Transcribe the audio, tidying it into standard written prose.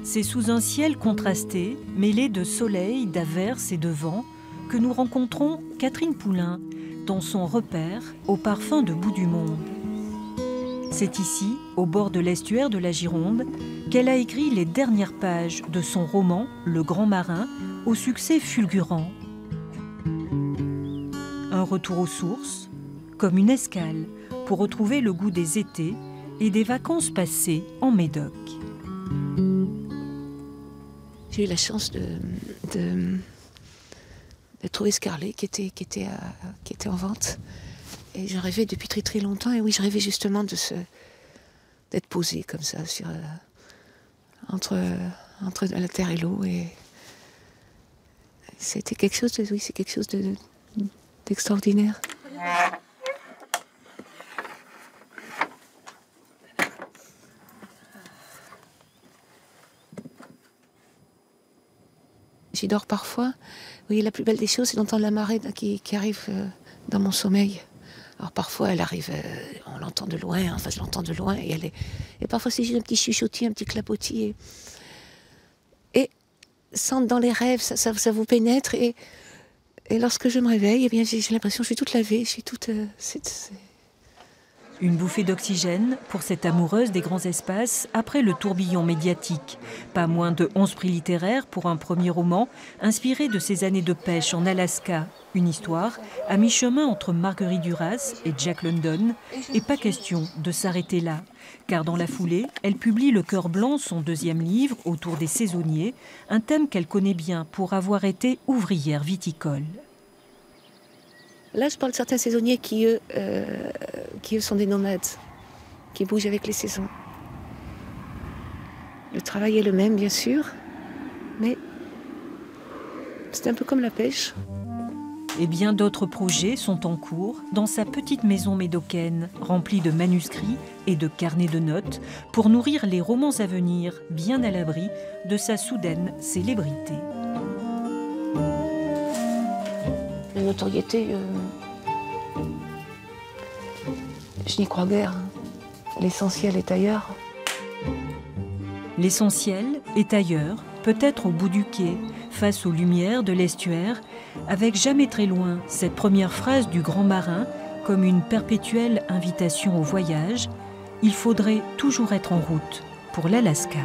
C'est sous un ciel contrasté, mêlé de soleil, d'averses et de vent, que nous rencontrons Catherine Poulain dans son repère au parfum de bout du monde. C'est ici, au bord de l'estuaire de la Gironde, qu'elle a écrit les dernières pages de son roman « Le Grand Marin », au succès fulgurant. Un retour aux sources, comme une escale pour retrouver le goût des étés et des vacances passées en Médoc. J'ai eu la chance de trouver Scarlet qui était en vente. Et j'en rêvais depuis très très longtemps. Et oui, je rêvais justement d'être posée comme ça entre la terre et l'eau. Et c'était quelque chose d'extraordinaire. J'y dors parfois. Oui, la plus belle des choses, c'est d'entendre la marée qui arrive dans mon sommeil. Alors parfois, elle arrive, on l'entend de loin, enfin je l'entends de loin, et parfois c'est juste un petit chuchotis, un petit clapotis. Et sans dans les rêves, ça vous pénètre. Et lorsque je me réveille, eh bien, j'ai l'impression que je suis toute lavée, je suis toute... Une bouffée d'oxygène pour cette amoureuse des grands espaces après le tourbillon médiatique. Pas moins de 11 prix littéraires pour un premier roman inspiré de ses années de pêche en Alaska. Une histoire à mi-chemin entre Marguerite Duras et Jack London. Et pas question de s'arrêter là. Car dans la foulée, elle publie Le Cœur Blanc, son deuxième livre autour des saisonniers. Un thème qu'elle connaît bien pour avoir été ouvrière viticole. Là, je parle de certains saisonniers qui, eux, sont des nomades, qui bougent avec les saisons. Le travail est le même, bien sûr, mais c'est un peu comme la pêche. Et bien d'autres projets sont en cours dans sa petite maison médocaine, remplie de manuscrits et de carnets de notes, pour nourrir les romans à venir, bien à l'abri de sa soudaine célébrité. La notoriété, je n'y crois guère. L'essentiel est ailleurs. L'essentiel est ailleurs, peut-être au bout du quai, face aux lumières de l'estuaire, avec jamais très loin cette première phrase du Grand Marin, comme une perpétuelle invitation au voyage. Il faudrait toujours être en route pour l'Alaska.